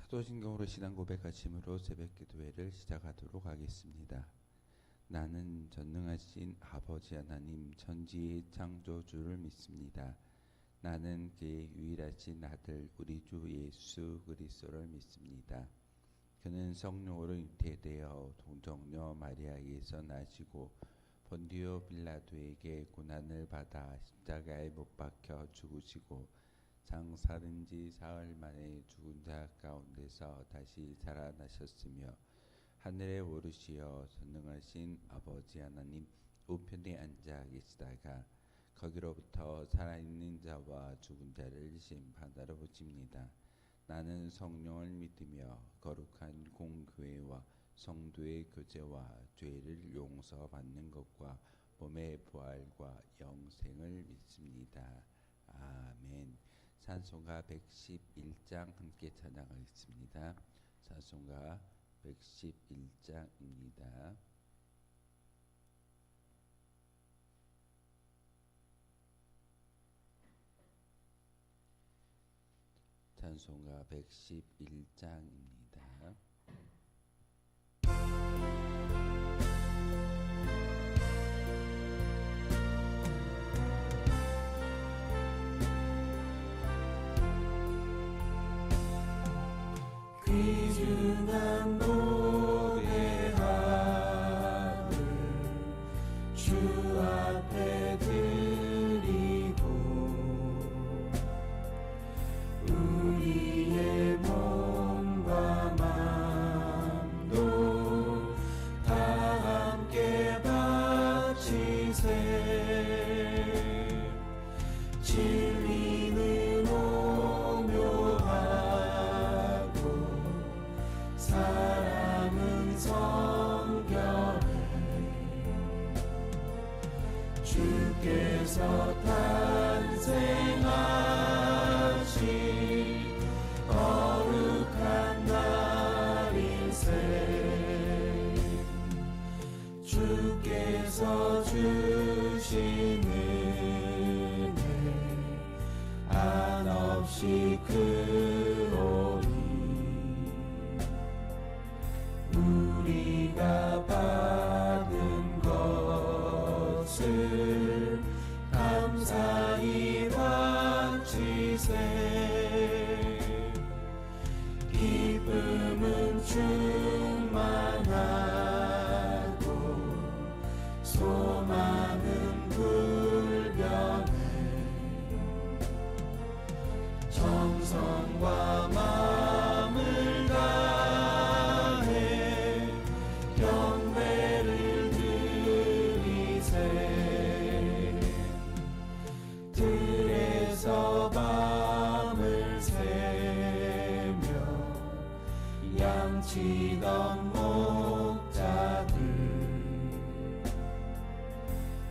사도신경으로 신앙 고백하심으로 새벽 기도회를 시작하도록 하겠습니다. 나는 전능하신 아버지 하나님 천지의 창조주를 믿습니다. 나는 그의 유일하신 아들 우리 주 예수 그리스도를 믿습니다. 그는 성령으로 잉태되어 동정녀 마리아에게서 나시고 본디오 빌라도에게 고난을 받아 십자가에 못 박혀 죽으시고 장사된 지 사흘 만에 죽은 자 가운데서 다시 살아나셨으며 하늘에 오르시어 전능하신 아버지 하나님 우편에 앉아 계시다가 거기로부터 살아있는 자와 죽은 자를 심판하러 오십니다. 나는 성령을 믿으며 거룩한 공교회와 성도의 교제와 죄를 용서받는 것과 몸의 부활과 영생을 믿습니다. 아멘. 찬송가 111장 함께 찬양하겠습니다. 찬송가 111장입니다. 찬송가 111장입니다. 귀중한 노래함을 주 앞에 드리고 우리의 몸과 마음도 다 함께 바치세. 진리는 오묘하고 사랑은 성결해. 주께서 탄생하신 거룩한 날일세. 주께서 주신 은혜 한없이 크오니 우리가 받은 것을 감사히 바치세. 기쁨은 충만하고 소망은 불변해. 정성과 마음을 다해 경배를 드리세. 들에서 밤을 새며 양치던 목자들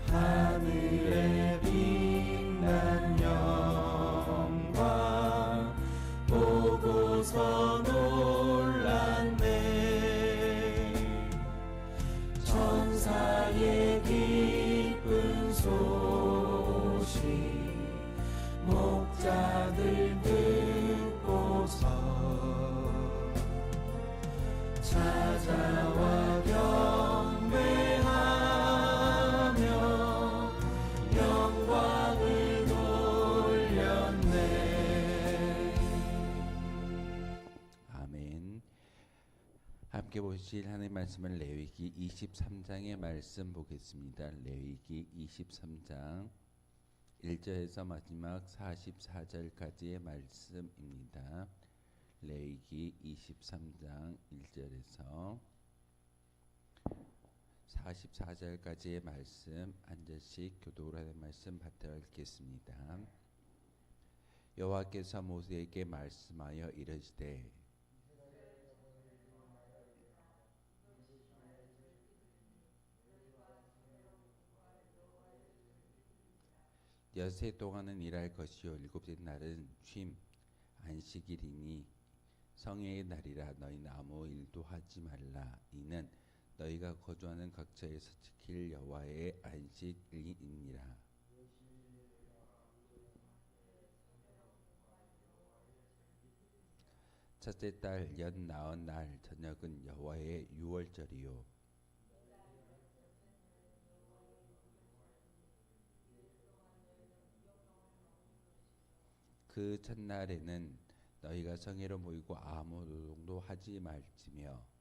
하늘에 빛난 영광 보고서 놀랐네. 천사의 기쁜 소식 목자들 듣고서 찾아와 경배하며 영광을 돌렸네. 아멘. 함께 보실 하나님의 말씀은 레위기 23장의 말씀 보겠습니다. 레위기 23장 1절에서 마지막 44절까지의 말씀입니다. 레위기 23장 1절에서 44절까지의 말씀 한 절씩 교독을 하는 말씀 받들어 읽겠습니다. 여호와께서 모세에게 말씀하여 이르시되 엿새 동안은 일할 것이요 일곱째 날은 쉼 안식일이니 성회의 날이라 너희는 아무 일도 하지 말라. 이는 너희가 거주하는 각처에서 지킬 여호와의 안식일이니라. 첫째 달 연 나은 날 저녁은 여호와의 유월절이요 그 첫날에는 너희가 성회로 모이고 아무 노동도 하지 말지며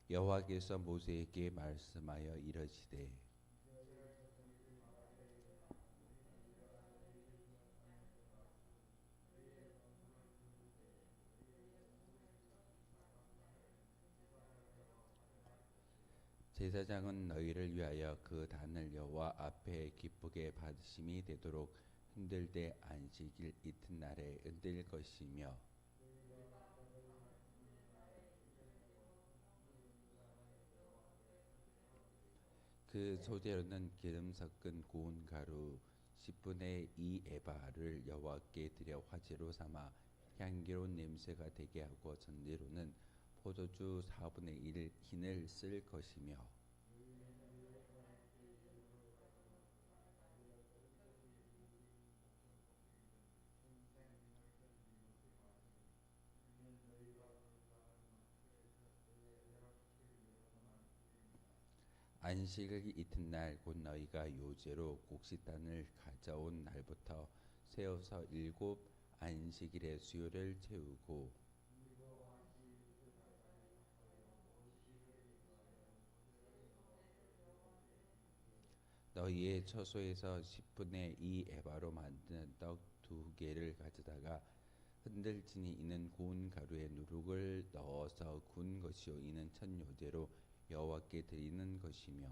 여호와께서 모세에게 말씀하여 이르시되 제사장은 너희를 위하여 그 단을 여호와 앞에 기쁘게 받으심이 되도록 흔들되 안식일 이튿날에 흔들 것이며 그 소재로는 기름 섞은 고운 가루 10분의 2 에바를 여호와께 드려 화제로 삼아 향기로운 냄새가 되게 하고 전제로는 포도주 4분의 1 흰을 쓸 것이며 안식일 이튿날 곧 너희가 요제로 곡식단을 가져온 날부터 세어서 7 안식일의 수요를 채우고 너희의 처소에서 10분의 2 에바로 만든 떡 2개를 가져다가 흔들지니 이는 고운 가루에 누룩을 넣어서 구운 것이요 이는 첫 요제로 여호와께 드리는 것이며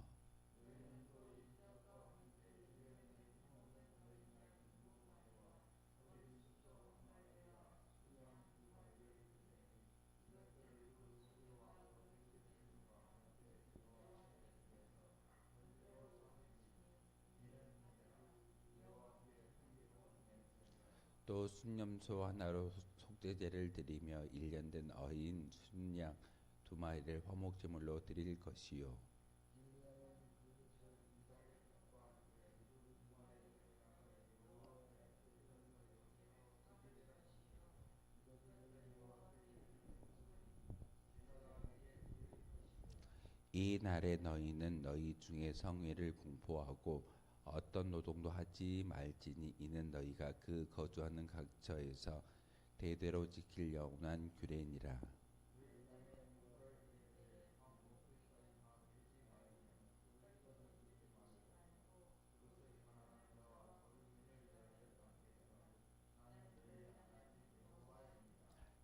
또 순념소 하나로 속죄제를 드리며 1년 된 어린 순양 2마리를 화목제물로 드릴 것이요 이 날에 너희는 너희 중에 성회를 공포하고 어떤 노동도 하지 말지니 이는 너희가 그 거주하는 각처에서 대대로 지킬 영원한 규례니라.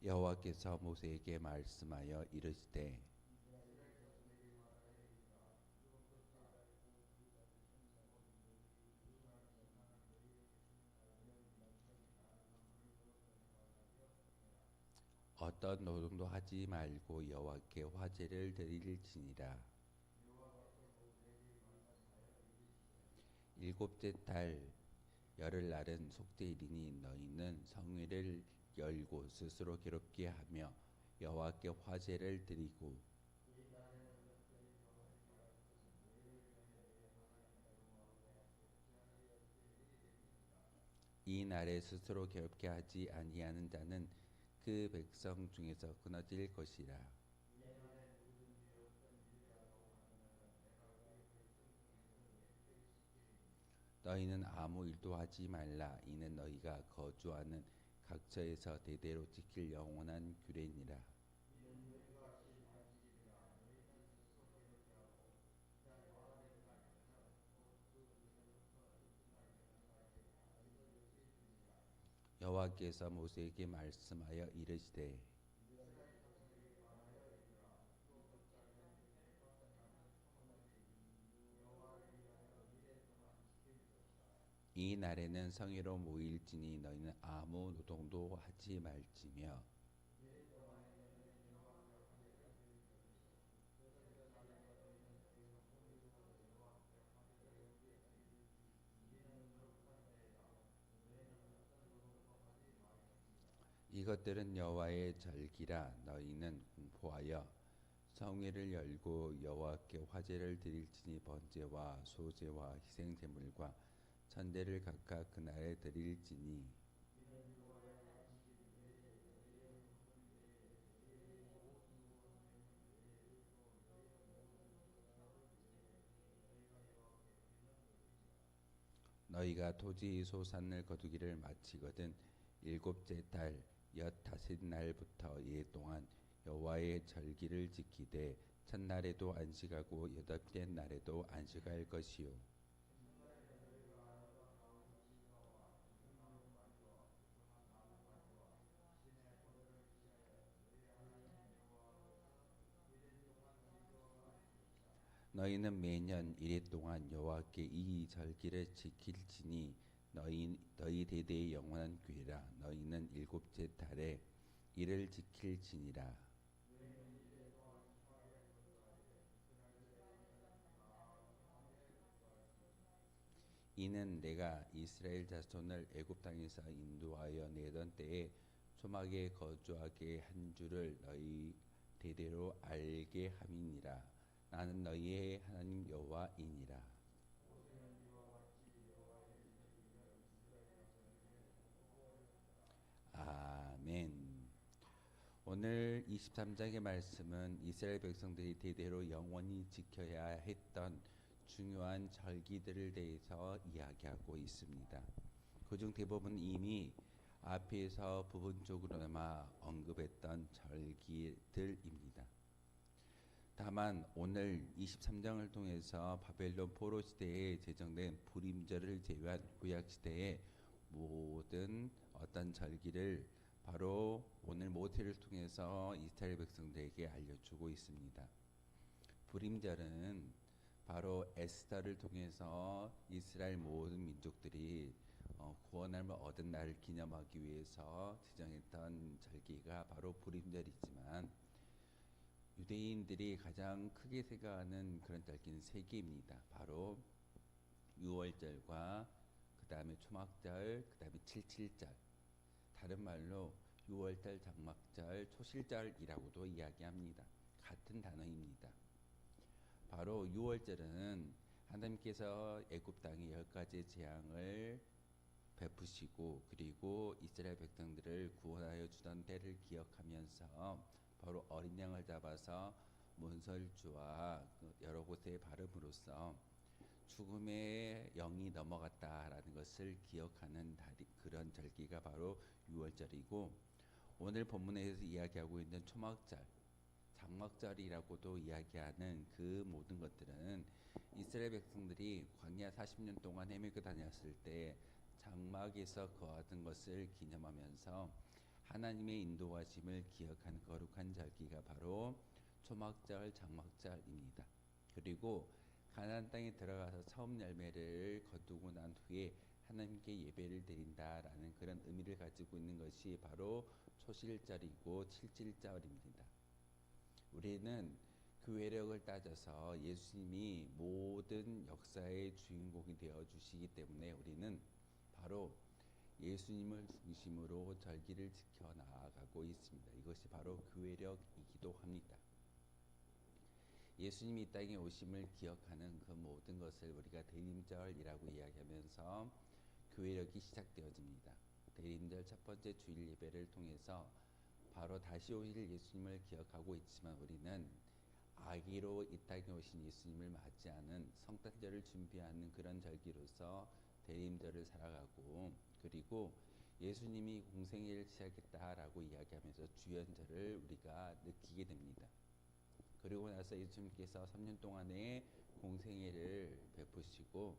여호와께서 모세에게 말씀하여 이르시되 어떤 노동도 하지 말고 여호와께 화제를 드릴지니라. 7째 달 열흘날은 속죄일이니 너희는 성회를 열고 스스로 괴롭게 하며 여호와께 화제를 드리고 이 날에 스스로 괴롭게 하지 아니하는 자는 그 백성 중에서 끊어질 것이라. 너희는 아무 일도 하지 말라. 이는 너희가 거주하는 각처에서 대대로 지킬 영원한 규례니라. 여호와께서 모세에게 말씀하여 이르시되 이 날에는 성회로 모일지니 너희는 아무 노동도 하지 말지며 이것들은 여호와의 절기라. 너희는 공포하여 성회를 열고 여호와께 화제를 드릴지니 번제와 소제와 희생 제물과 천대를 각각 그날에 드릴지니 너희가 토지 소산을 거두기를 마치거든 일곱째 달 엿다섯 날부터 이해 동안 여호와의 절기를 지키되 첫날에도 안식하고 여덟째 날에도 안식할 것이요 너희는 매년 이래 동안 여호와께 이 절기를 지킬지니 너희 대대의 영원한 규례라. 너희는 일곱째 달에 이를 지킬지니라. 이는 내가 이스라엘 자손을 애굽 땅에서 인도하여 내던 때에 초막에 거주하게 한 줄을 너희 대대로 알게 함이니라. 나는 너희의 하나님 여호와이니라. 아멘. 오늘 23장의 말씀은 이스라엘 백성들이 대대로 영원히 지켜야 했던 중요한 절기들을 대해서 이야기하고 있습니다. 그중 대부분 이미 앞에서 부분적으로나마 언급했던 절기들입니다. 다만 오늘 23장을 통해서 바벨론 포로 시대에 제정된 불임절을 제외한 구약 시대의 모든 어떤 절기를 바로 오늘 모태를 통해서 이스라엘 백성들에게 알려주고 있습니다. 불임절은 바로 에스더를 통해서 이스라엘 모든 민족들이 구원함을 얻은 날을 기념하기 위해서 지정했던 절기가 바로 불임절이지만 유대인들이 가장 크게 생각하는 그런 절기는 세 개입니다. 바로 유월절과 그 다음에 초막절, 그 다음에 칠칠절. 다른 말로 유월절, 장막절, 초실절이라고도 이야기합니다. 같은 단어입니다. 바로 유월절은 하나님께서 애굽 땅에 10가지 재앙을 베푸시고 그리고 이스라엘 백성들을 구원하여 주던 때를 기억하면서 바로 어린 양을 잡아서 문설주와 여러 곳에 바름으로써 죽음의 영이 넘어갔다라는 것을 기억하는 그런 절기가 바로 유월절이고 오늘 본문에서 이야기하고 있는 초막절, 장막절이라고도 이야기하는 그 모든 것들은 이스라엘 백성들이 광야 40년 동안 헤매고 다녔을 때 장막에서 거하던 것을 기념하면서 하나님의 인도하심을 기억하는 거룩한 절기가 바로 초막절, 장막절입니다. 그리고 가나안 땅에 들어가서 처음 열매를 거두고 난 후에 하나님께 예배를 드린다라는 그런 의미를 가지고 있는 것이 바로 초실절이고 칠칠절입니다. 우리는 교회력을 따져서 예수님이 모든 역사의 주인공이 되어 주시기 때문에 우리는 바로 예수님을 중심으로 절기를 지켜 나아가고 있습니다. 이것이 바로 교회력이기도 합니다. 예수님이 이 땅에 오심을 기억하는 그 모든 것을 우리가 대림절이라고 이야기하면서 교회력이 시작되어집니다. 대림절 첫 번째 주일 예배를 통해서 바로 다시 오실 예수님을 기억하고 있지만 우리는 아기로 이 땅에 오신 예수님을 맞이하는 성탄절을 준비하는 그런 절기로서 대림절을 살아가고 그리고 예수님이 공생애를 시작했다라고 이야기하면서 주연절을 우리가 느끼게 됩니다. 그리고 나서 예수님께서 3년 동안의 공생애를 베푸시고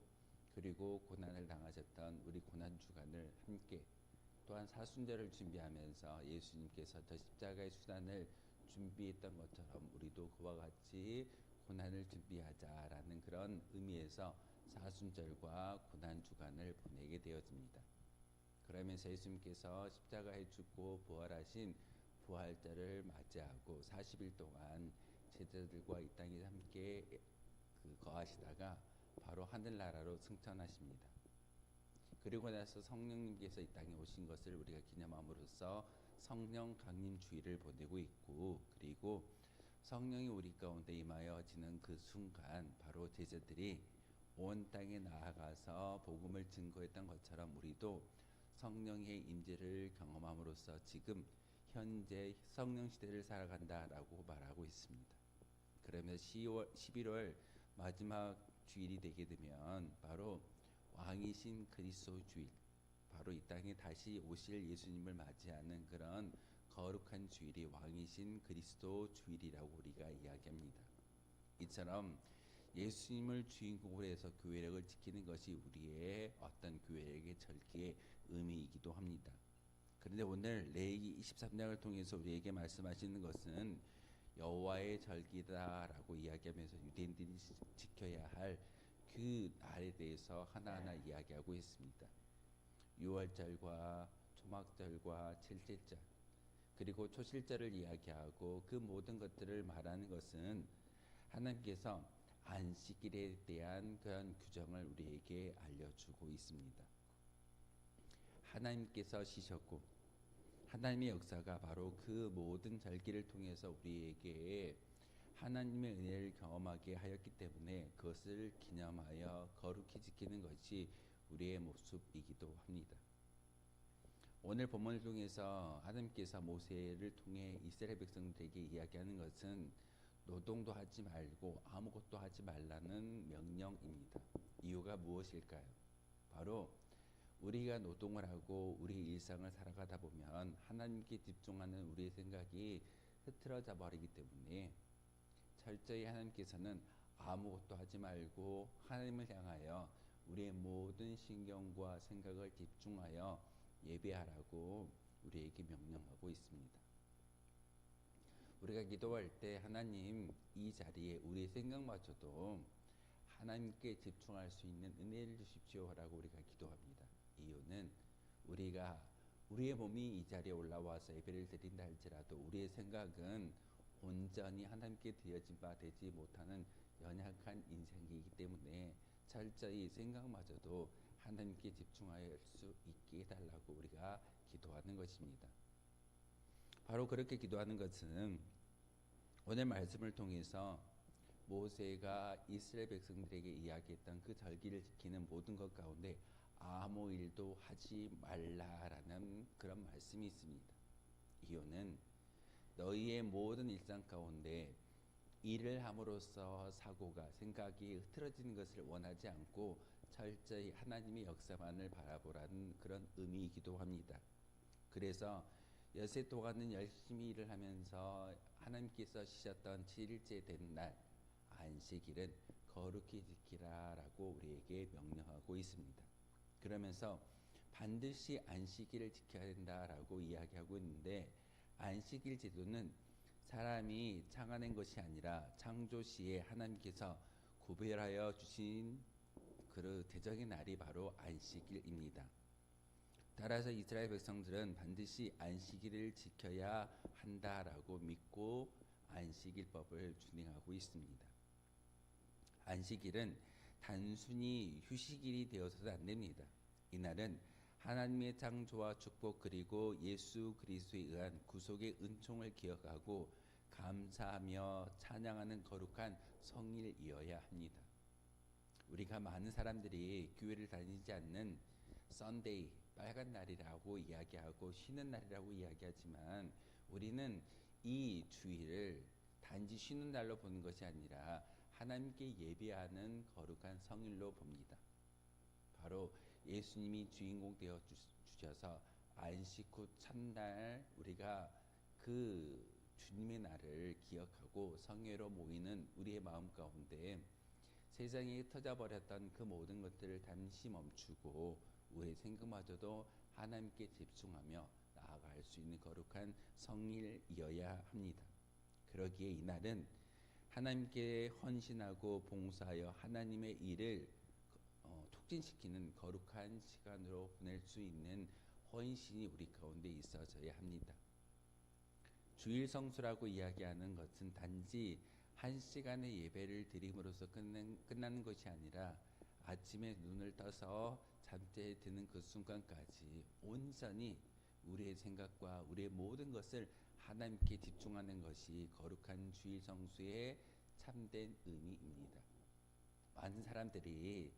그리고 고난을 당하셨던 우리 고난주간을 함께 또한 사순절을 준비하면서 예수님께서 저 십자가의 수단을 준비했던 것처럼 우리도 그와 같이 고난을 준비하자라는 그런 의미에서 사순절과 고난주간을 보내게 되어집니다. 그러면서 예수님께서 십자가에 죽고 부활하신 부활절을 맞이하고 40일 동안 제자들과 이 땅에 함께 거하시다가 바로 하늘나라로 승천하십니다. 그리고 나서 성령님께서 이 땅에 오신 것을 우리가 기념함으로써 성령 강림 주일을 보내고 있고 그리고 성령이 우리 가운데 임하여지는 그 순간 바로 제자들이 온 땅에 나아가서 복음을 증거했던 것처럼 우리도 성령의 임재를 경험함으로써 지금 현재 성령 시대를 살아간다라고 말하고 있습니다. 그러면 11월 마지막 주일이 되게 되면 바로 왕이신 그리스도 주일, 바로 이 땅에 다시 오실 예수님을 맞이하는 그런 거룩한 주일이 왕이신 그리스도 주일이라고 우리가 이야기합니다. 이처럼 예수님을 주인공으로 해서 교회력을 지키는 것이 우리의 어떤 교회력의 절기의 의미이기도 합니다. 그런데 오늘 레위기 23장을 통해서 우리에게 말씀하시는 것은 여호와의 절기다라고 이야기하면서 유대인들이 지켜야 할 그 날에 대해서 하나하나 이야기하고 있습니다. 6월절과 초막절과 칠칠절 그리고 초실절을 이야기하고 그 모든 것들을 말하는 것은 하나님께서 안식일에 대한 그런 규정을 우리에게 알려주고 있습니다. 하나님께서 쉬셨고 하나님의 역사가 바로 그 모든 절기를 통해서 우리에게 하나님의 은혜를 경험하게 하였기 때문에 그것을 기념하여 거룩히 지키는 것이 우리의 모습이기도 합니다. 오늘 본문을 통해서 하나님께서 모세를 통해 이스라엘 백성들에게 이야기하는 것은 노동도 하지 말고 아무것도 하지 말라는 명령입니다. 이유가 무엇일까요? 바로 우리가 노동을 하고 우리 일상을 살아가다 보면 하나님께 집중하는 우리의 생각이 흐트러져 버리기 때문에 철저히 하나님께서는 아무것도 하지 말고 하나님을 향하여 우리의 모든 신경과 생각을 집중하여 예배하라고 우리에게 명령하고 있습니다. 우리가 기도할 때 하나님 이 자리에 우리의 생각마저도 하나님께 집중할 수 있는 은혜를 주십시오라고 우리가 기도합니다. 이유는 우리가 우리의 몸이 이 자리에 올라와서 예배를 드린다 할지라도 우리의 생각은 온전히 하나님께 드려진 바 되지 못하는 연약한 인생이기 때문에 철저히 생각마저도 하나님께 집중할 수 있게 해달라고 우리가 기도하는 것입니다. 바로 그렇게 기도하는 것은 오늘 말씀을 통해서 모세가 이스라엘 백성들에게 이야기했던 그 절기를 지키는 모든 것 가운데 아무 일도 하지 말라라는 그런 말씀이 있습니다. 이유는 너희의 모든 일상 가운데 일을 함으로써 사고가 생각이 흐트러지는 것을 원하지 않고 철저히 하나님의 역사만을 바라보라는 그런 의미이기도 합니다. 그래서 여세 동안은 열심히 일을 하면서 하나님께서 쉬셨던 7일째 된 날 안식일은 거룩히 지키라라고 우리에게 명령하고 있습니다. 그러면서 반드시 안식일을 지켜야 된다라고 이야기하고 있는데 안식일 제도는 사람이 창아낸 것이 아니라 창조 시에 하나님께서 구별하여 주신 그 대적인 날이 바로 안식일입니다. 따라서 이스라엘 백성들은 반드시 안식일을 지켜야 한다라고 믿고 안식일법을 준행하고 있습니다. 안식일은 단순히 휴식일이 되어서는 안 됩니다. 이날은 하나님의 창조와 축복 그리고 예수 그리스도에 의한 구속의 은총을 기억하고 감사하며 찬양하는 거룩한 성일이어야 합니다. 우리가 많은 사람들이 교회를 다니지 않는 썬데이, 빨간 날이라고 이야기하고 쉬는 날이라고 이야기하지만 우리는 이 주일을 단지 쉬는 날로 보는 것이 아니라 하나님께 예배하는 거룩한 성일로 봅니다. 바로 예수님이 주인공 되어 주셔서 안식 후 첫날 우리가 그 주님의 날을 기억하고 성회로 모이는 우리의 마음 가운데 세상에 흩어져 버렸던 그 모든 것들을 잠시 멈추고 우리의 생각마저도 하나님께 집중하며 나아갈 수 있는 거룩한 성일이어야 합니다. 그러기에 이날은 하나님께 헌신하고 봉사하여 하나님의 일을 촉진시키는 거룩한 시간으로 보낼 수 있는 헌신이 우리 가운데 있어져야 합니다. 주일 성수라고 이야기하는 것은 단지 한 시간의 예배를 드림으로써 끝나는 것이 아니라 아침에 눈을 떠서 잠자리에 드는 그 순간까지 온전히 우리의 생각과 우리의 모든 것을 하나님께 집중하는 것이 거룩한 주일 성수의 참된 의미입니다. 많은 사람들이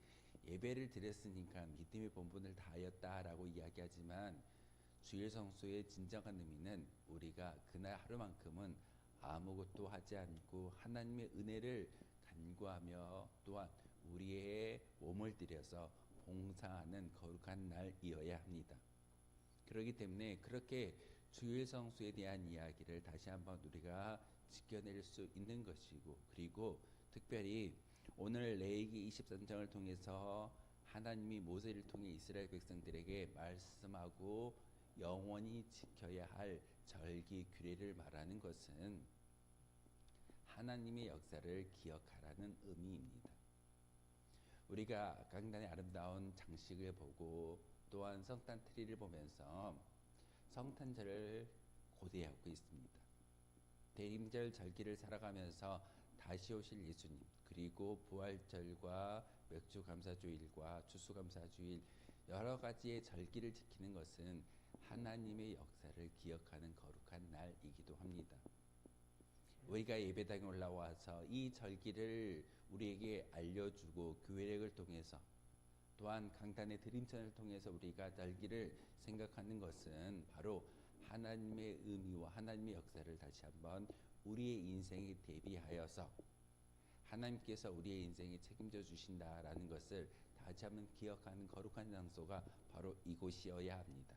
예배를 드렸으니까 믿음의 본분을 다하였다라고 이야기하지만 주일 성수의 진정한 의미는 우리가 그날 하루만큼은 아무것도 하지 않고 하나님의 은혜를 간구하며 또한 우리의 몸을 들여서 봉사하는 거룩한 날이어야 합니다. 그렇기 때문에 그렇게 주일 성수에 대한 이야기를 다시 한번 우리가 지켜낼 수 있는 것이고, 그리고 특별히 오늘 레위기 23장을 통해서 하나님이 모세를 통해 이스라엘 백성들에게 말씀하고 영원히 지켜야 할 절기 규례를 말하는 것은 하나님의 역사를 기억하라는 의미입니다. 우리가 강단의 아름다운 장식을 보고 또한 성탄 트리를 보면서 성탄절을 고대하고 있습니다. 대림절 절기를 살아가면서 다시 오실 예수님, 그리고 부활절과 맥주감사주일과 추수감사주일 여러 가지의 절기를 지키는 것은 하나님의 역사를 기억하는 거룩한 날이기도 합니다. 우리가 예배당에 올라와서 이 절기를 우리에게 알려주고 교회를 통해서 또한 강단의 드림천을 통해서 우리가 절기를 생각하는 것은 바로 하나님의 의미와 하나님의 역사를 다시 한번 우리의 인생에 대비하여서 하나님께서 우리의 인생에 책임져 주신다라는 것을 다시 한번 기억하는 거룩한 장소가 바로 이곳이어야 합니다.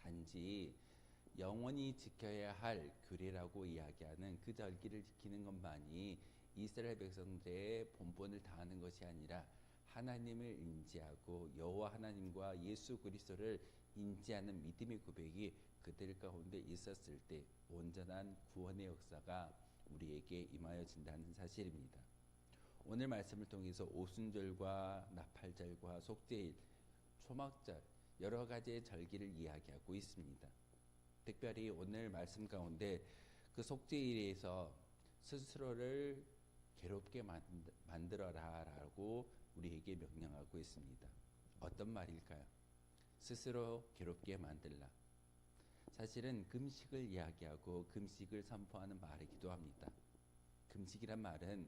단지 영원히 지켜야 할 규례라고 이야기하는 그 절기를 지키는 것만이 이스라엘 백성들의 본분을 다하는 것이 아니라 하나님을 인지하고 여호와 하나님과 예수 그리스도를 인지하는 믿음의 고백이 그들 가운데 있었을 때 온전한 구원의 역사가 우리에게 임하여진다는 사실입니다. 오늘 말씀을 통해서 오순절과 나팔절과 속죄일, 초막절 여러 가지의 절기를 이야기하고 있습니다. 특별히 오늘 말씀 가운데 그 속죄일에서 스스로를 괴롭게 만들어라라고 우리에게 명령하고 있습니다. 어떤 말일까요? 스스로 괴롭게 만들라. 사실은 금식을 이야기하고 금식을 선포하는 말이기도 합니다. 금식이란 말은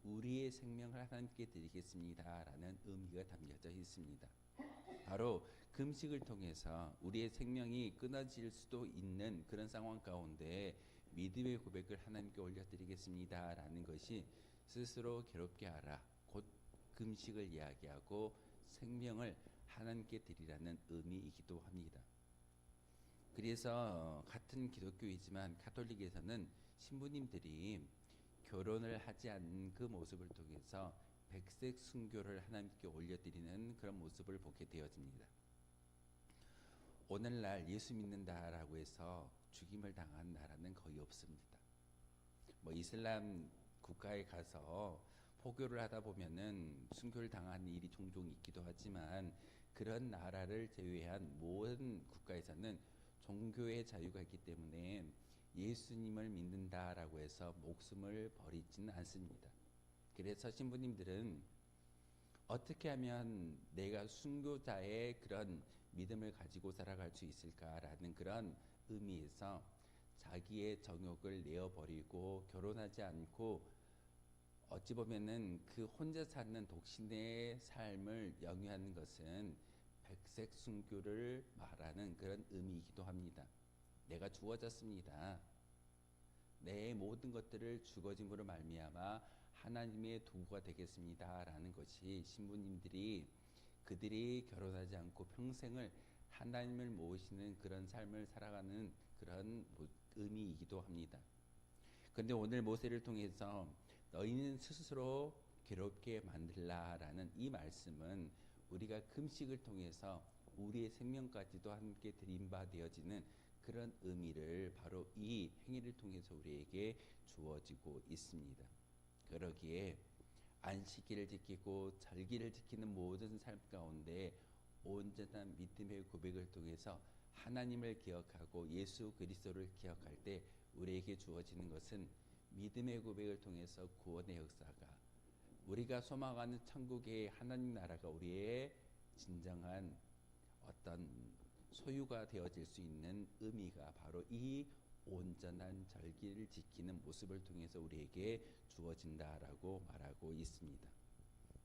우리의 생명을 하나님께 드리겠습니다라는 의미가 담겨져 있습니다. 바로 금식을 통해서 우리의 생명이 끊어질 수도 있는 그런 상황 가운데 믿음의 고백을 하나님께 올려드리겠습니다라는 것이 스스로 괴롭게 하라, 곧 금식을 이야기하고 생명을 하나님께 드리라는 의미이기도 합니다. 그래서 같은 기독교이지만 가톨릭에서는 신부님들이 결혼을 하지 않는 그 모습을 통해서 백색 순교를 하나님께 올려드리는 그런 모습을 보게 되어집니다. 오늘날 예수 믿는다라고 해서 죽임을 당한 나라는 거의 없습니다. 이슬람 국가에 가서 포교를 하다 보면은 순교를 당한 일이 종종 있기도 하지만 그런 나라를 제외한 모든 국가에서는 종교의 자유가 있기 때문에 예수님을 믿는다라고 해서 목숨을 버리지는 않습니다. 그래서 신부님들은 어떻게 하면 내가 순교자의 그런 믿음을 가지고 살아갈 수 있을까라는 그런 의미에서 자기의 정욕을 내어버리고 결혼하지 않고 어찌 보면은 그 혼자 사는 독신의 삶을 영위하는 것은 백색 순교를 말하는 그런 의미이기도 합니다. 내가 주어졌습니다. 내 모든 것들을 주어짐으로 말미암아 하나님의 도구가 되겠습니다라는 것이 신부님들이 그들이 결혼하지 않고 평생을 하나님을 모시는 그런 삶을 살아가는 그런 의미이기도 합니다. 그런데 오늘 모세를 통해서 너희는 스스로 괴롭게 만들라라는 이 말씀은 우리가 금식을 통해서 우리의 생명까지도 함께 드림 바 되어지는 그런 의미를 바로 이 행위를 통해서 우리에게 주어지고 있습니다. 그러기에 안식일을 지키고 절기를 지키는 모든 삶 가운데 온전한 믿음의 고백을 통해서 하나님을 기억하고 예수 그리스도를 기억할 때 우리에게 주어지는 것은 믿음의 고백을 통해서 구원의 역사가 우리가 소망하는 천국의 하나님 나라가 우리의 진정한 어떤 소유가 되어질 수 있는 의미가 바로 이 온전한 절기를 지키는 모습을 통해서 우리에게 주어진다라고 말하고 있습니다.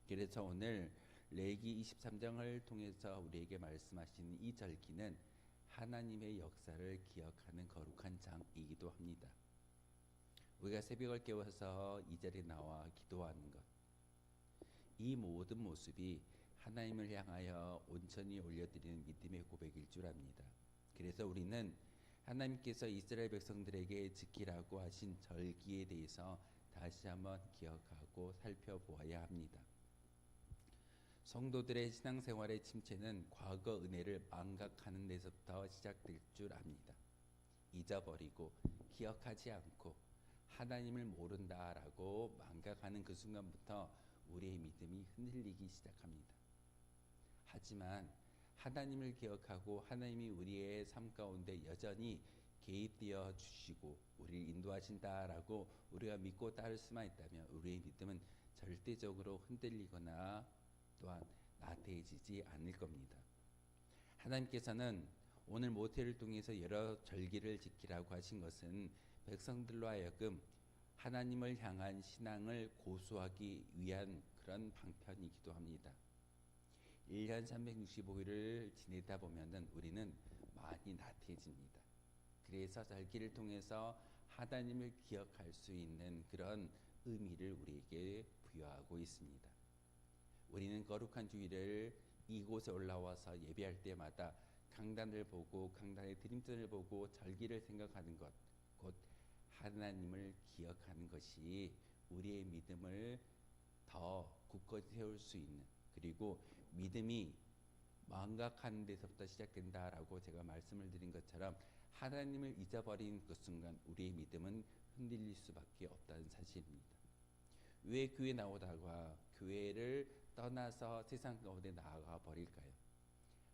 그래서 오늘 레위기 23장을 통해서 우리에게 말씀하시는 이 절기는 하나님의 역사를 기억하는 거룩한 장이기도 합니다. 우리가 새벽을 깨워서 이 자리에 나와 기도하는 것, 이 모든 모습이 하나님을 향하여 온전히 올려드리는 믿음의 고백일 줄 압니다. 그래서 우리는 하나님께서 이스라엘 백성들에게 지키라고 하신 절기에 대해서 다시 한번 기억하고 살펴보아야 합니다. 성도들의 신앙생활의 침체는 과거 은혜를 망각하는 데서부터 시작될 줄 압니다. 잊어버리고 기억하지 않고 하나님을 모른다라고 망각하는 그 순간부터 우리의 믿음이 흔들리기 시작합니다. 하지만 하나님을 기억하고 하나님이 우리의 삶 가운데 여전히 개입되어 주시고 우리를 인도하신다라고 우리가 믿고 따를 수만 있다면 우리의 믿음은 절대적으로 흔들리거나 또한 나태해지지 않을 겁니다. 하나님께서는 오늘 모태를 통해서 여러 절기를 지키라고 하신 것은 백성들로 하여금 하나님을 향한 신앙을 고수하기 위한 그런 방편이기도 합니다. 1년 365일을 지내다 보면은 우리는 많이 나태해집니다. 그래서 절기를 통해서 하나님을 기억할 수 있는 그런 의미를 우리에게 부여하고 있습니다. 우리는 거룩한 주일을 이곳에 올라와서 예배할 때마다 강단을 보고 강단의 드림전을 보고 절기를 생각하는 것, 곧 하나님을 기억하는 것이 우리의 믿음을 더 굳건히 세울 수 있는, 그리고 믿음이 망각하는 데서부터 시작된다라고 제가 말씀을 드린 것처럼 하나님을 잊어버린 그 순간 우리의 믿음은 흔들릴 수밖에 없다는 사실입니다. 왜 교회 나오다가 교회를 떠나서 세상 가운데 나아가 버릴까요?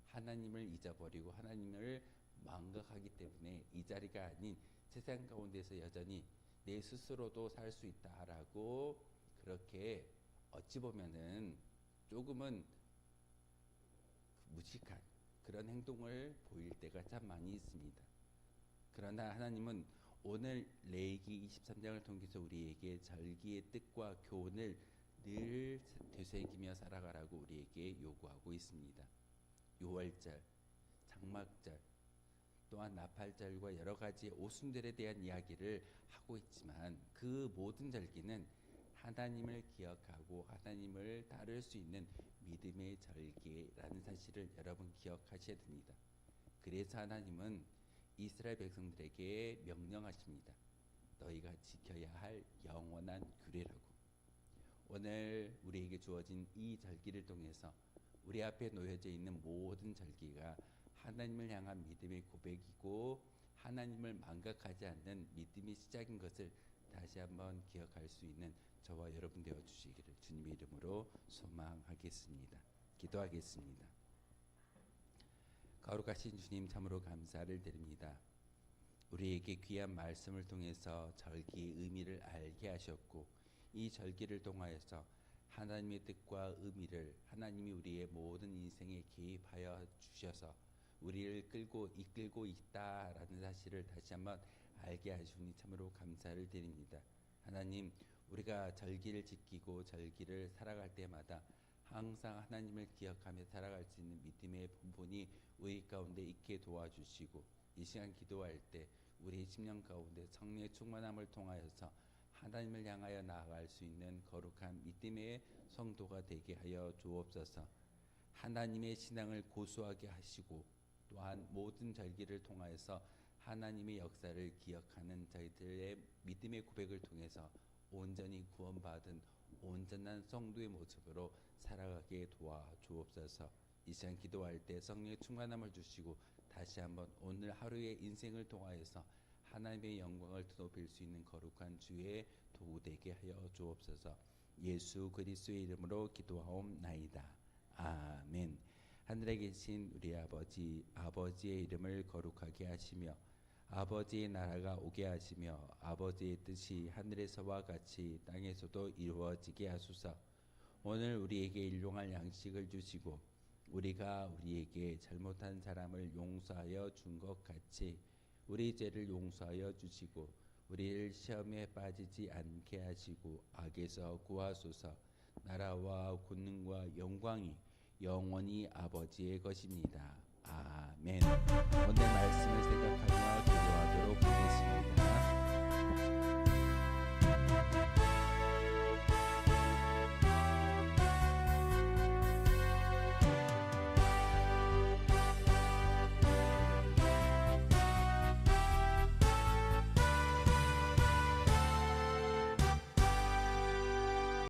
하나님을 잊어버리고 하나님을 망각하기 때문에 이 자리가 아닌 세상 가운데서 여전히 내 스스로도 살 수 있다라고 그렇게 어찌 보면은 조금은 무식한 그런 행동을 보일 때가 참 많이 있습니다. 그러나 하나님은 오늘 레위기 23장을 통해서 우리에게 절기의 뜻과 교훈을 늘 되새기며 살아가라고 우리에게 요구하고 있습니다. 유월절, 장막절, 또한 나팔절과 여러 가지 오순절에 대한 이야기를 하고 있지만 그 모든 절기는 하나님을 기억하고 하나님을 따를 수 있는 믿음의 절기라는 사실을 여러분 기억하셔야 됩니다. 그래서 하나님은 이스라엘 백성들에게 명령하십니다. 너희가 지켜야 할 영원한 규례라고. 오늘 우리에게 주어진 이 절기를 통해서 우리 앞에 놓여져 있는 모든 절기가 하나님을 향한 믿음의 고백이고 하나님을 망각하지 않는 믿음의 시작인 것을 다시 한번 기억할 수 있는 저와 여러분 되어 주시기를 주님의 이름으로 소망하겠습니다. 기도하겠습니다. 거룩하신 주님, 참으로 감사를 드립니다. 우리에게 귀한 말씀을 통해서 절기의 의미를 알게 하셨고 이 절기를 통하여서 하나님의 뜻과 의미를 하나님이 우리의 모든 인생에 개입하여 주셔서 우리를 이끌고 있다라는 사실을 다시 한번 알게 하시니 참으로 감사를 드립니다. 하나님, 우리가 절기를 지키고 절기를 살아갈 때마다 항상 하나님을 기억하며 살아갈 수 있는 믿음의 본분이 우리 가운데 있게 도와주시고 이 시간 기도할 때 우리 심령 가운데 성령의 충만함을 통하여서 하나님을 향하여 나아갈 수 있는 거룩한 믿음의 성도가 되게 하여 주옵소서. 하나님의 신앙을 고수하게 하시고 또한 모든 절기를 통하여서 하나님의 역사를 기억하는 저희들의 믿음의 고백을 통해서 온전히 구원받은 온전한 성도의 모습으로 살아가게 도와주옵소서. 이 시간 기도할 때 성령의 충만함을 주시고 다시 한번 오늘 하루의 인생을 통하여서 하나님의 영광을 드높일 수 있는 거룩한 주의 도구 되게 하여 주옵소서. 예수 그리스도의 이름으로 기도하옵나이다. 아멘. 하늘에 계신 우리 아버지, 아버지의 이름을 거룩하게 하시며 아버지의 나라가 오게 하시며 아버지의 뜻이 하늘에서와 같이 땅에서도 이루어지게 하소서. 오늘 우리에게 일용할 양식을 주시고 우리가 우리에게 잘못한 사람을 용서하여 준 것 같이 우리 죄를 용서하여 주시고 우리를 시험에 빠지지 않게 하시고 악에서 구하소서. 나라와 권능과 영광이 영원히 아버지의 것입니다. 아멘. 오늘 말씀을 생각하며 기도합니다.